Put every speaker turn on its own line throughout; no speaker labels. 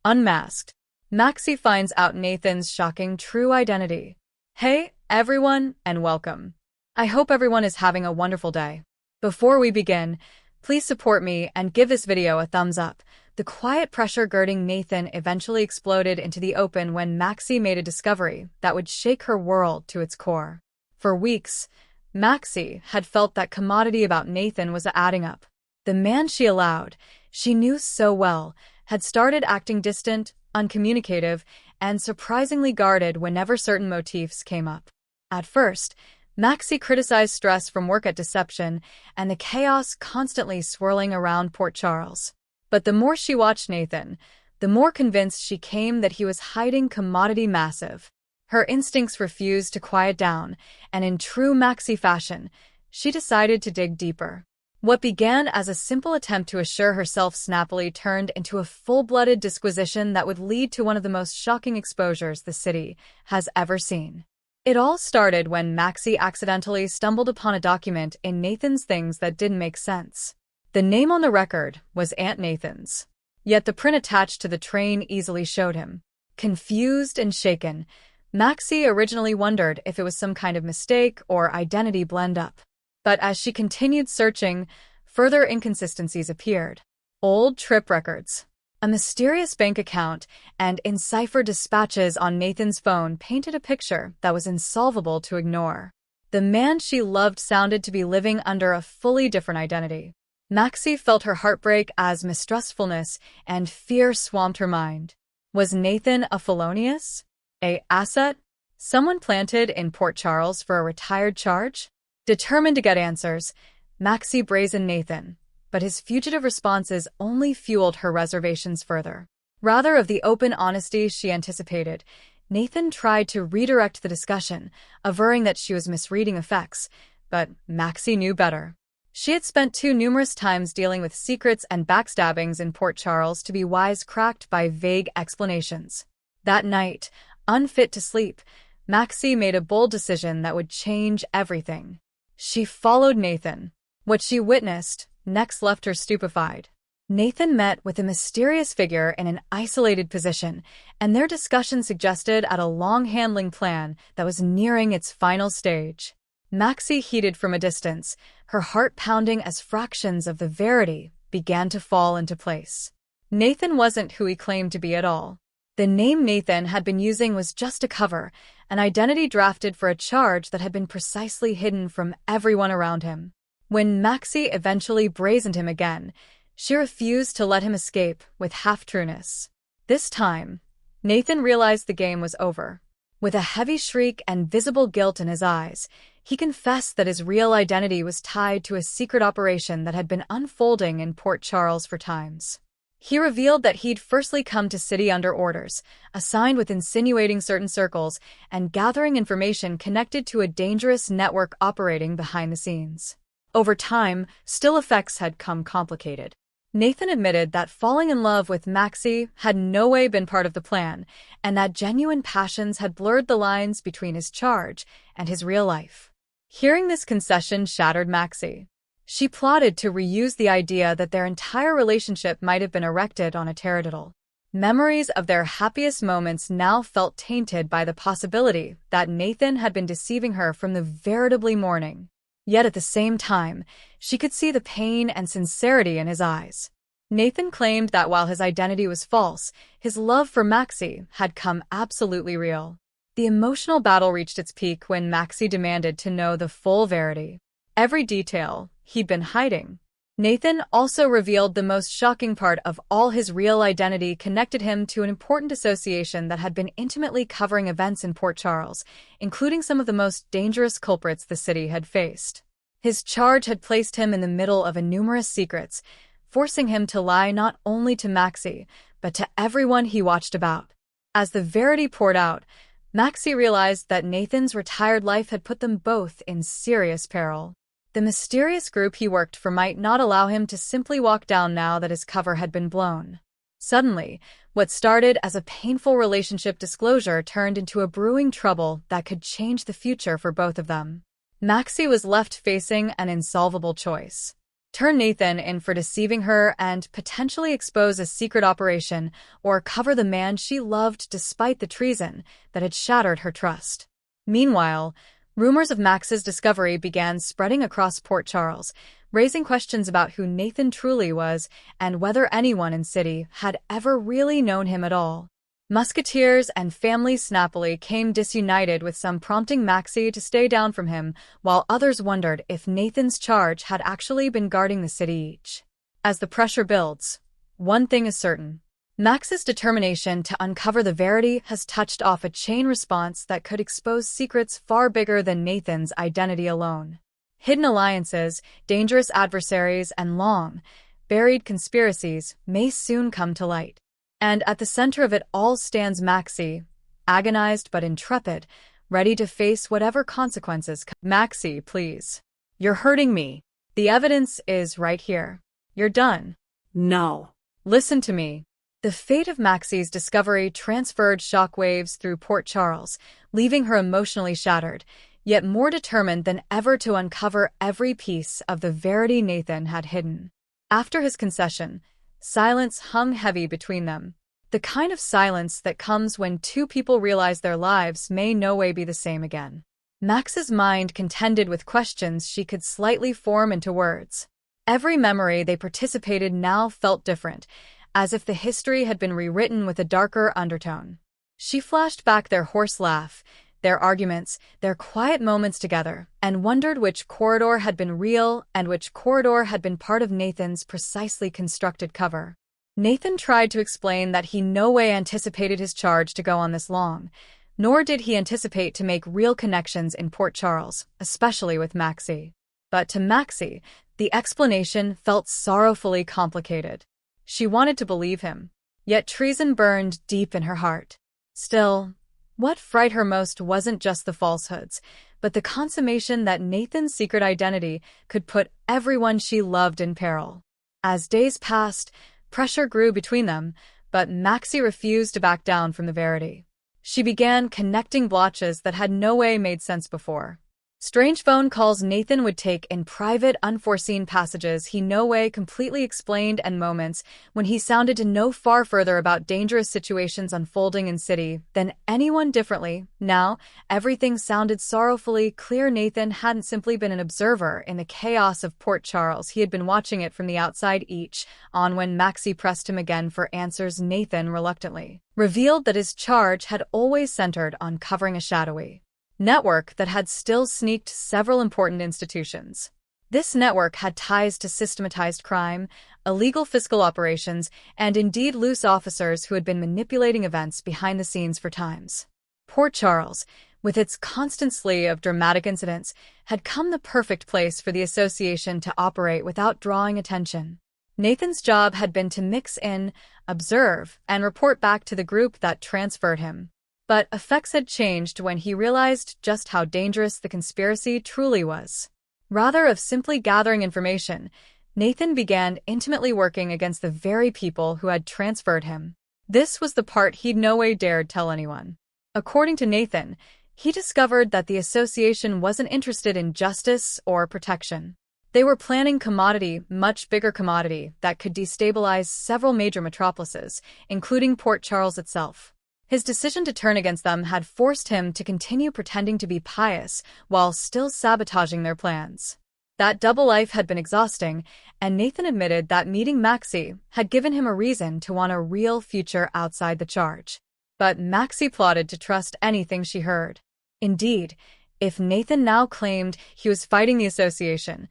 Unmasked. Maxie finds out Nathan's shocking true identity. Hey, everyone, and welcome. I hope everyone is having a wonderful day. Before we begin, please support me and give this video a thumbs up. The quiet pressure girding Nathan eventually exploded into the open when Maxie made a discovery that would shake her world to its core. For weeks, Maxie had felt that commodity about Nathan was adding up. The man she allowed, she knew so well, had started acting distant, uncommunicative, and surprisingly guarded whenever certain motifs came up. At first, Maxie criticized stress from work at deception and the chaos constantly swirling around Port Charles. But the more she watched Nathan, the more convinced she came that he was hiding commodity massive. Her instincts refused to quiet down, and in true Maxie fashion, she decided to dig deeper. What began as a simple attempt to assure herself snappily turned into a full-blooded disquisition that would lead to one of the most shocking exposures the city has ever seen. It all started when Maxie accidentally stumbled upon a document in Nathan's things that didn't make sense. The name on the record was Aunt Nathan's, yet the print attached to the train easily showed him. Confused and shaken, Maxie originally wondered if it was some kind of mistake or identity blend-up. But as she continued searching, further inconsistencies appeared. Old trip records, a mysterious bank account, and enciphered dispatches on Nathan's phone painted a picture that was insolvable to ignore. The man she loved sounded to be living under a fully different identity. Maxie felt her heart break as mistrustfulness and fear swamped her mind. Was Nathan a felonious? A asset? Someone planted in Port Charles for a retired charge? Determined to get answers, Maxie brazened Nathan, but his fugitive responses only fueled her reservations further. Rather of the open honesty she anticipated, Nathan tried to redirect the discussion, averring that she was misreading effects, but Maxie knew better. She had spent too numerous times dealing with secrets and backstabbings in Port Charles to be wisecracked by vague explanations. That night, unfit to sleep, Maxie made a bold decision that would change everything. She followed Nathan. What she witnessed next left her stupefied. Nathan met with a mysterious figure in an isolated position, and their discussion suggested a long-handling plan that was nearing its final stage. Maxie heeded from a distance, her heart pounding as fractions of the verity began to fall into place. Nathan wasn't who he claimed to be at all. The name Nathan had been using was just a cover, an identity drafted for a charge that had been precisely hidden from everyone around him. When Maxie eventually brazened him again, she refused to let him escape with half-trueness. This time, Nathan realized the game was over. With a heavy shriek and visible guilt in his eyes, he confessed that his real identity was tied to a secret operation that had been unfolding in Port Charles for times. He revealed that he'd firstly come to city under orders, assigned with insinuating certain circles, and gathering information connected to a dangerous network operating behind the scenes. Over time, still effects had come complicated. Nathan admitted that falling in love with Maxie had no way been part of the plan, and that genuine passions had blurred the lines between his charge and his real life. Hearing this concession shattered Maxie. She plotted to reuse the idea that their entire relationship might have been erected on a taradiddle. Memories of their happiest moments now felt tainted by the possibility that Nathan had been deceiving her from the veritably morning. Yet at the same time, she could see the pain and sincerity in his eyes. Nathan claimed that while his identity was false, his love for Maxie had come absolutely real. The emotional battle reached its peak when Maxie demanded to know the full verity. Every detail he'd been hiding. Nathan also revealed the most shocking part of all: his real identity connected him to an important association that had been intimately covering events in Port Charles, including some of the most dangerous culprits the city had faced. His charge had placed him in the middle of numerous secrets, forcing him to lie not only to Maxie, but to everyone he watched about. As the verity poured out, Maxie realized that Nathan's retired life had put them both in serious peril. The mysterious group he worked for might not allow him to simply walk down now that his cover had been blown. Suddenly, what started as a painful relationship disclosure turned into a brewing trouble that could change the future for both of them. Maxie was left facing an insolvable choice. turn Nathan in for deceiving her and potentially expose a secret operation or cover the man she loved despite the treason that had shattered her trust. Meanwhile, rumors of Max's discovery began spreading across Port Charles, raising questions about who Nathan truly was and whether anyone in city had ever really known him at all. Musketeers and family snappily came disunited, with some prompting Maxie to stay down from him, while others wondered if Nathan's charge had actually been guarding the city each. As the pressure builds, one thing is certain. Max's determination to uncover the verity has touched off a chain response that could expose secrets far bigger than Nathan's identity alone. Hidden alliances, dangerous adversaries, and long-buried conspiracies may soon come to light. And at the center of it all stands Maxie, agonized but intrepid, ready to face whatever consequences come. Maxie, please. You're hurting me. The evidence is right here. You're done.
No.
Listen to me. The fate of Maxie's discovery transferred shockwaves through Port Charles, leaving her emotionally shattered, yet more determined than ever to uncover every piece of the verity Nathan had hidden. After his concession, silence hung heavy between them. The kind of silence that comes when two people realize their lives may no way be the same again. Max's mind contended with questions she could slightly form into words. Every memory they participated now felt different, as if the history had been rewritten with a darker undertone. She flashed back their hoarse laugh, their arguments, their quiet moments together, and wondered which corridor had been real and which corridor had been part of Nathan's precisely constructed cover. Nathan tried to explain that he no way anticipated his charge to go on this long, nor did he anticipate to make real connections in Port Charles, especially with Maxie. But to Maxie, the explanation felt sorrowfully complicated. She wanted to believe him, yet treason burned deep in her heart. Still, what frightened her most wasn't just the falsehoods, but the consummation that Nathan's secret identity could put everyone she loved in peril. As days passed, pressure grew between them, but Maxie refused to back down from the verity. She began connecting blotches that had no way made sense before. Strange phone calls Nathan would take in private, unforeseen passages he no way completely explained, and moments when he sounded to know far further about dangerous situations unfolding in city than anyone differently. Now, everything sounded sorrowfully clear. Nathan hadn't simply been an observer in the chaos of Port Charles. He had been watching it from the outside. Each on when Maxie pressed him again for answers, Nathan reluctantly revealed that his charge had always centered on covering a shadowy network that had still sneaked several important institutions. This network had ties to systematized crime, illegal fiscal operations, and indeed loose officers who had been manipulating events behind the scenes for times. Port Charles, with its constant slew of dramatic incidents, had come the perfect place for the association to operate without drawing attention. Nathan's job had been to mix in, observe, and report back to the group that transferred him. But effects had changed when he realized just how dangerous the conspiracy truly was. Rather than simply gathering information, Nathan began intimately working against the very people who had transferred him. This was the part he'd no way dared tell anyone. According to Nathan, he discovered that the association wasn't interested in justice or protection. They were planning commodity, much bigger commodity, that could destabilize several major metropolises, including Port Charles itself. His decision to turn against them had forced him to continue pretending to be pious while still sabotaging their plans. That double life had been exhausting, and Nathan admitted that meeting Maxie had given him a reason to want a real future outside the charge. But Maxie plotted to trust anything she heard. Indeed, if Nathan now claimed he was fighting the association,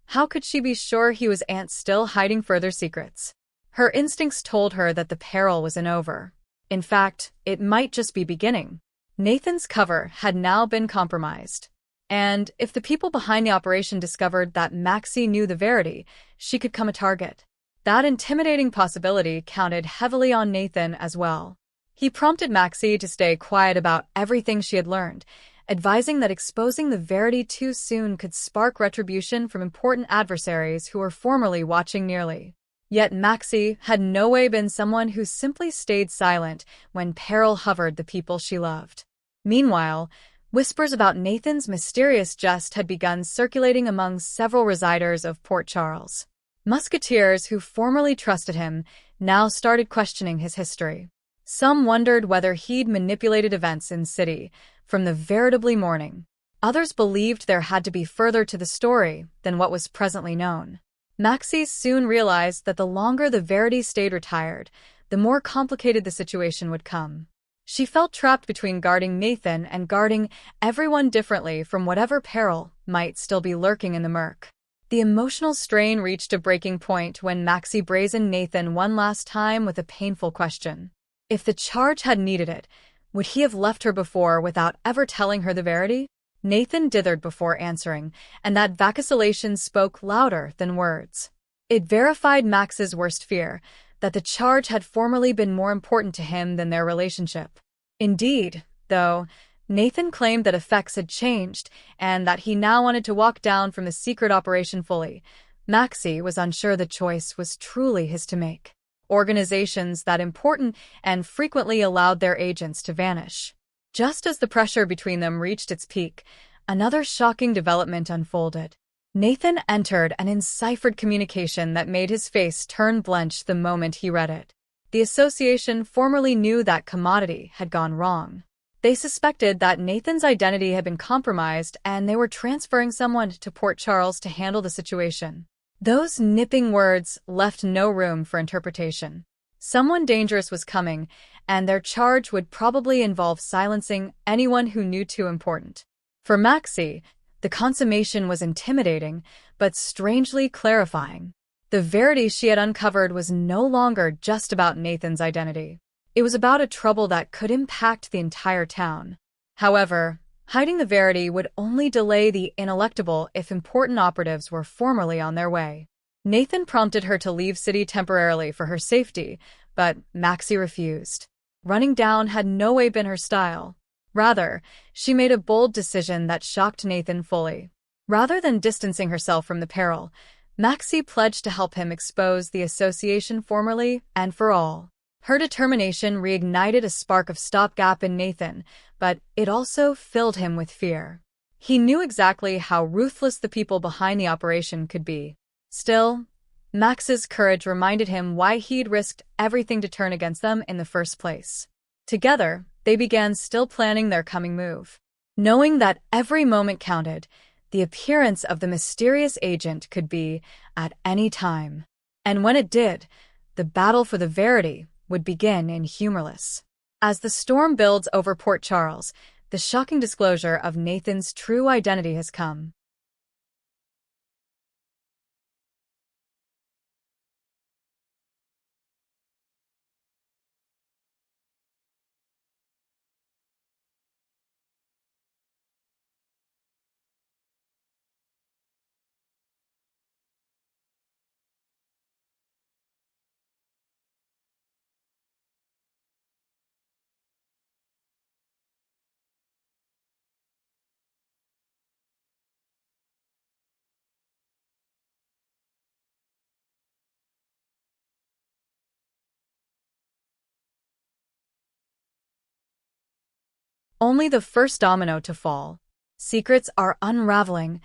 how could she be sure he was still hiding further secrets? Her instincts told her that the peril wasn't over. In fact, it might just be beginning. Nathan's cover had now been compromised. And if the people behind the operation discovered that Maxie knew the verity, she could become a target. That intimidating possibility counted heavily on Nathan as well. He prompted Maxie to stay quiet about everything she had learned, advising that exposing the verity too soon could spark retribution from important adversaries who were formerly watching nearly. Yet Maxie had no way been someone who simply stayed silent when peril hovered the people she loved. Meanwhile, whispers about Nathan's mysterious jest had begun circulating among several residers of Port Charles. Musketeers who formerly trusted him now started questioning his history. Some wondered whether he'd manipulated events in city from the veritably morning. Others believed there had to be further to the story than what was presently known. Maxie soon realized that the longer the Verity stayed retired, the more complicated the situation would come. She felt trapped between guarding Nathan and guarding everyone differently from whatever peril might still be lurking in the murk. The emotional strain reached a breaking point when Maxie brazened Nathan one last time with a painful question. If the charge had needed it, would he have left her before without ever telling her the Verity? Nathan dithered before answering, and that vacillation spoke louder than words. It verified Max's worst fear, that the charge had formerly been more important to him than their relationship. Indeed, though, Nathan claimed that effects had changed and that he now wanted to walk down from the secret operation fully. Maxie was unsure the choice was truly his to make. Organizations that important and frequently allowed their agents to vanish. Just as the pressure between them reached its peak, another shocking development unfolded. Nathan entered an enciphered communication that made his face turn blenched the moment he read it. The association formerly knew that commodity had gone wrong. They suspected that Nathan's identity had been compromised and they were transferring someone to Port Charles to handle the situation. Those nipping words left no room for interpretation. Someone dangerous was coming, and their charge would probably involve silencing anyone who knew too important. For Maxie, the consummation was intimidating, but strangely clarifying. The Verity she had uncovered was no longer just about Nathan's identity. It was about a trouble that could impact the entire town. However, hiding the Verity would only delay the ineluctable if important operatives were formally on their way. Nathan prompted her to leave city temporarily for her safety, but Maxie refused. Running down had no way been her style. Rather, she made a bold decision that shocked Nathan fully. Rather than distancing herself from the peril, Maxie pledged to help him expose the association formally and for all. Her determination reignited a spark of stopgap in Nathan, but it also filled him with fear. He knew exactly how ruthless the people behind the operation could be. Still, Max's courage reminded him why he'd risked everything to turn against them in the first place. Together, they began still planning their coming move. Knowing that every moment counted, the appearance of the mysterious agent could be at any time. And when it did, the battle for the Verity would begin in Humorless. As the storm builds over Port Charles, the shocking disclosure of Nathan's true identity has come. Only the first domino to fall. Secrets are unraveling,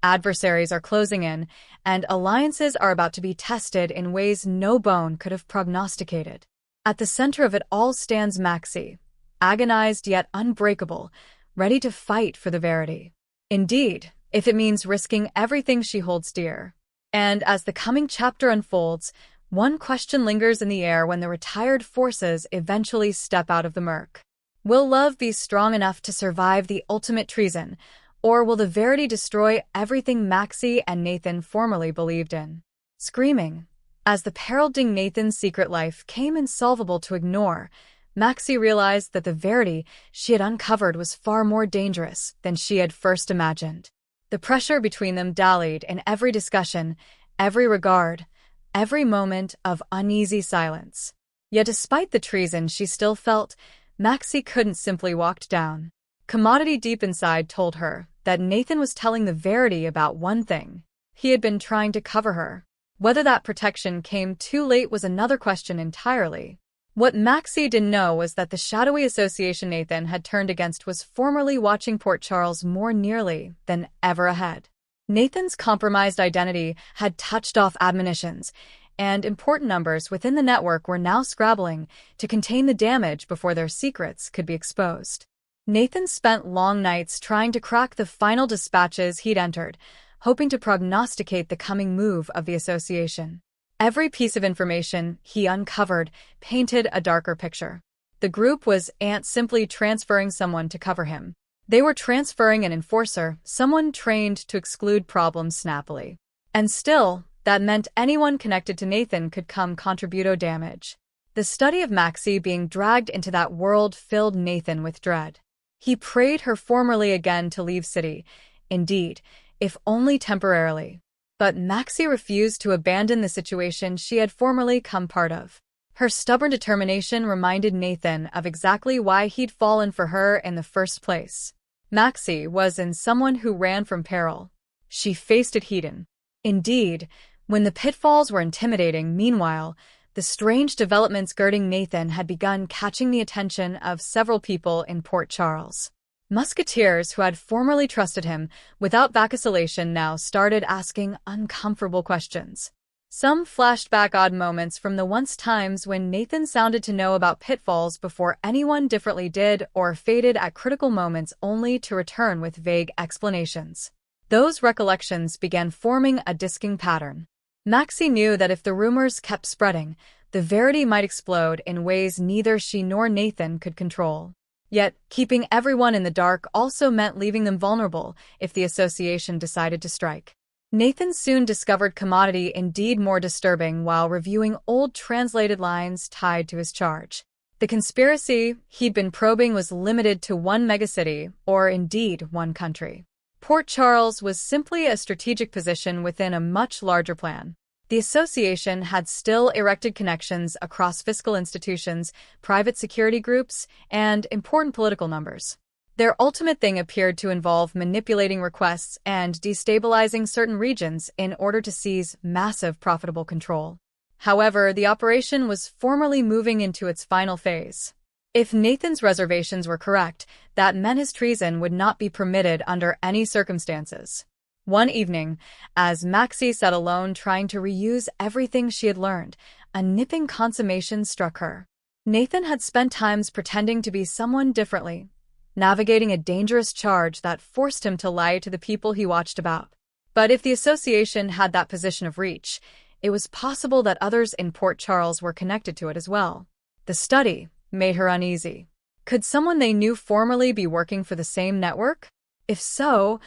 adversaries are closing in, and alliances are about to be tested in ways no bone could have prognosticated. At the center of it all stands Maxie, agonized yet unbreakable, ready to fight for the Verity. Indeed, if it means risking everything she holds dear. And as the coming chapter unfolds, one question lingers in the air when the retired forces eventually step out of the murk. Will love be strong enough to survive the ultimate treason, or will the Verity destroy everything Maxie and Nathan formerly believed in? Screaming, as the heralding Nathan's secret life came insolvable to ignore, Maxie realized that the Verity she had uncovered was far more dangerous than she had first imagined. The pressure between them dallied in every discussion, every regard, every moment of uneasy silence. Yet despite the treason she still felt, Maxie couldn't simply walk down. Commodity deep inside told her that Nathan was telling the Verity about one thing. He had been trying to cover her. Whether that protection came too late was another question entirely. What Maxie didn't know was that the shadowy association Nathan had turned against was formerly watching Port Charles more nearly than ever ahead. Nathan's compromised identity had touched off admonitions, and important numbers within the network were now scrabbling to contain the damage before their secrets could be exposed. Nathan spent long nights trying to crack the final dispatches he'd entered, hoping to prognosticate the coming move of the association. Every piece of information he uncovered painted a darker picture. The group wasn't simply transferring someone to cover him. They were transferring an enforcer, someone trained to exclude problems snappily. And still, that meant anyone connected to Nathan could come contributo damage. The study of Maxie being dragged into that world filled Nathan with dread. He prayed her formally again to leave city, indeed, if only temporarily. But Maxie refused to abandon the situation she had formerly come part of. Her stubborn determination reminded Nathan of exactly why he'd fallen for her in the first place. Maxie wasn't someone who ran from peril. She faced it head-on. Indeed, when the pitfalls were intimidating, meanwhile, the strange developments girding Nathan had begun catching the attention of several people in Port Charles. Musketeers who had formerly trusted him without vacillation now started asking uncomfortable questions. Some flashed back odd moments from the once times when Nathan sounded to know about pitfalls before anyone differently did, or faded at critical moments only to return with vague explanations. Those recollections began forming a distinct pattern. Maxie knew that if the rumors kept spreading, the verity might explode in ways neither she nor Nathan could control. Yet, keeping everyone in the dark also meant leaving them vulnerable if the association decided to strike. Nathan soon discovered commodity indeed more disturbing while reviewing old translated lines tied to his charge. The conspiracy he'd been probing was limited to one megacity, or indeed one country. Port Charles was simply a strategic position within a much larger plan. The association had still erected connections across fiscal institutions, private security groups, and important political numbers. Their ultimate thing appeared to involve manipulating requests and destabilizing certain regions in order to seize massive profitable control. However, the operation was formally moving into its final phase. If Nathan's reservations were correct, that meant his treason would not be permitted under any circumstances. One evening, as Maxie sat alone trying to reuse everything she had learned, a nipping consummation struck her. Nathan had spent times pretending to be someone differently, navigating a dangerous charge that forced him to lie to the people he watched about. But if the association had that position of reach, it was possible that others in Port Charles were connected to it as well. The study made her uneasy. Could someone they knew formerly be working for the same network? If so,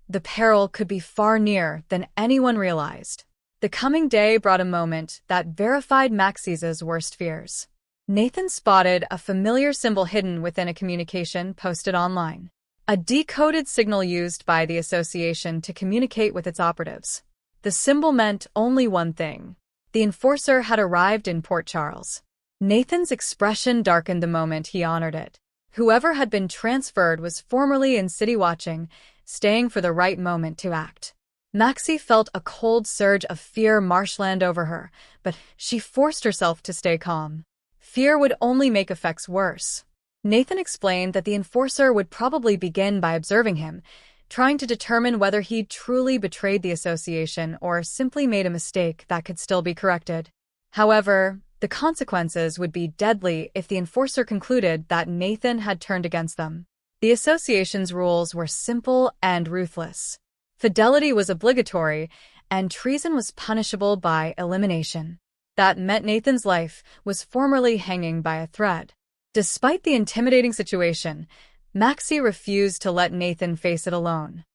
the peril could be far nearer than anyone realized. The coming day brought a moment that verified Maxie's worst fears. Nathan spotted a familiar symbol hidden within a communication posted online. A decoded signal used by the association to communicate with its operatives. The symbol meant only one thing. The enforcer had arrived in Port Charles. Nathan's expression darkened the moment he honored it. Whoever had been transferred was formerly in city watching, staying for the right moment to act. Maxie felt a cold surge of fear marshland over her, but she forced herself to stay calm. Fear would only make effects worse. Nathan explained that the enforcer would probably begin by observing him, trying to determine whether he'd truly betrayed the association or simply made a mistake that could still be corrected. However, the consequences would be deadly if the enforcer concluded that Nathan had turned against them. The association's rules were simple and ruthless. Fidelity was obligatory, and treason was punishable by elimination. That meant Nathan's life was formerly hanging by a thread. Despite the intimidating situation, Maxie refused to let Nathan face it alone.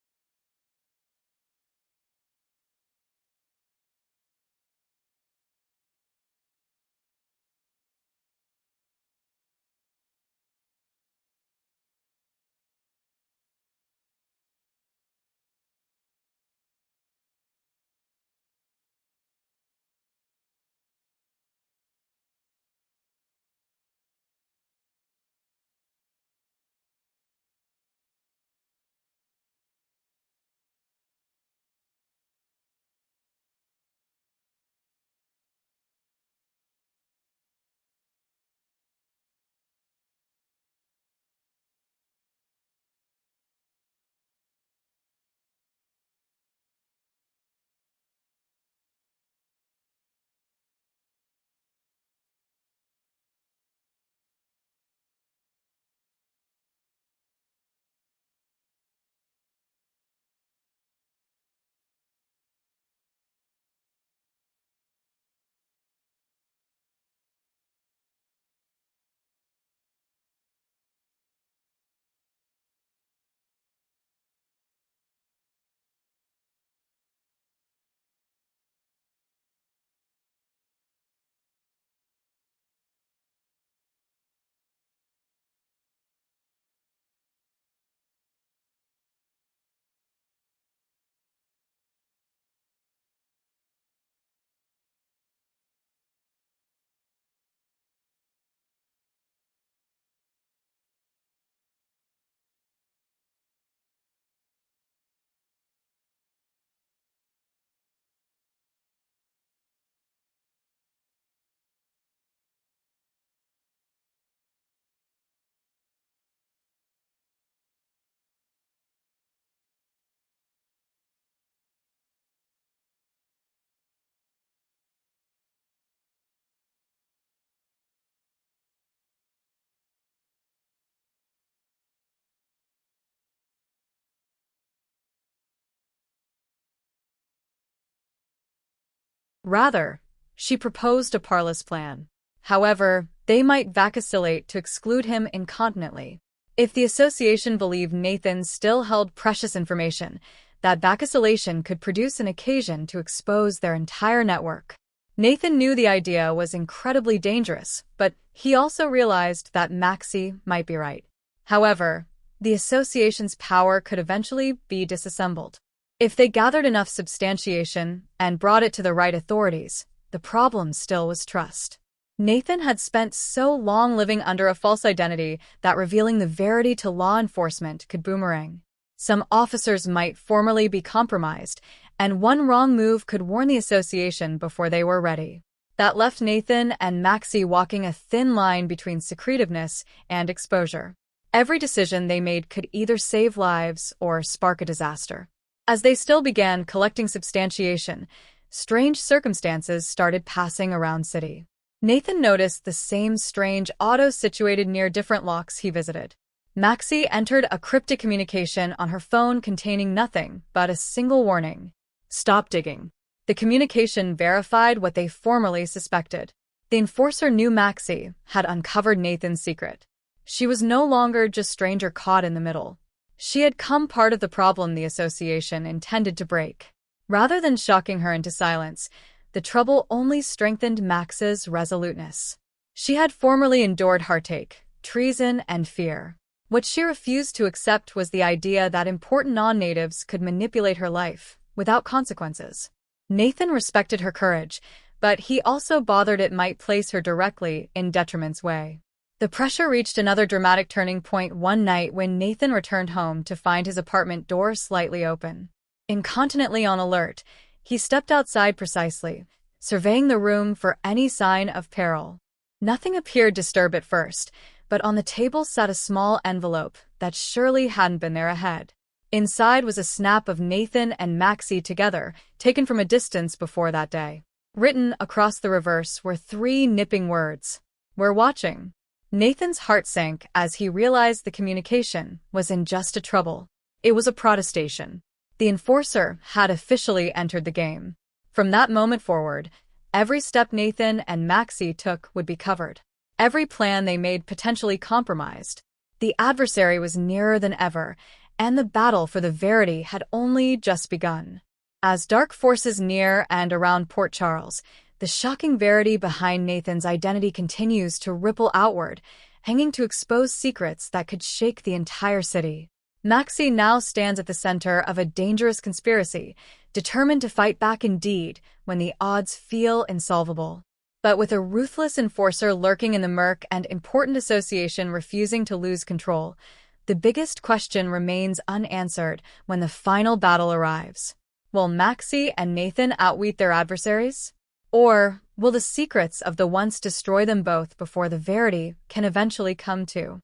Rather, she proposed a parlous plan. However, they might vacillate to exclude him incontinently. If the association believed Nathan still held precious information, that vacillation could produce an occasion to expose their entire network. Nathan knew the idea was incredibly dangerous, but he also realized that Maxie might be right. However, the association's power could eventually be disassembled. If they gathered enough substantiation and brought it to the right authorities, the problem still was trust. Nathan had spent so long living under a false identity that revealing the verity to law enforcement could boomerang. Some officers might formally be compromised, and one wrong move could warn the association before they were ready. That left Nathan and Maxie walking a thin line between secretiveness and exposure. Every decision they made could either save lives or spark a disaster. As they still began collecting substantiation, strange circumstances started passing around city. Nathan noticed the same strange auto situated near different locks he visited. Maxie entered a cryptic communication on her phone containing nothing but a single warning: "Stop digging." The communication verified what they formerly suspected. The enforcer knew Maxie had uncovered Nathan's secret. She was no longer just a stranger caught in the middle. She had become part of the problem the association intended to break. Rather than shocking her into silence, the trouble only strengthened Max's resoluteness. She had formerly endured heartache, treason, and fear. What she refused to accept was the idea that important non-natives could manipulate her life without consequences. Nathan respected her courage, but he also bothered it might place her directly in detriment's way. The pressure reached another dramatic turning point one night when Nathan returned home to find his apartment door slightly open. Incontinently on alert, he stepped outside precisely, surveying the room for any sign of peril. Nothing appeared disturbed at first, but on the table sat a small envelope that surely hadn't been there ahead. Inside was a snap of Nathan and Maxie together, taken from a distance before that day. Written across the reverse were 3 nipping words: "We're watching." Nathan's heart sank as he realized the communication was in just a trouble. It was a protestation. The enforcer had officially entered the game. From that moment forward, every step Nathan and Maxie took would be covered. Every plan they made potentially compromised. The adversary was nearer than ever, and the battle for the verity had only just begun. As dark forces near and around Port Charles, the shocking verity behind Nathan's identity continues to ripple outward, hanging to expose secrets that could shake the entire city. Maxie now stands at the center of a dangerous conspiracy, determined to fight back indeed when the odds feel insolvable. But with a ruthless enforcer lurking in the murk and important association refusing to lose control, the biggest question remains unanswered when the final battle arrives. Will Maxie and Nathan outwit their adversaries? Or will the secrets of the once destroy them both before the verity can eventually come to?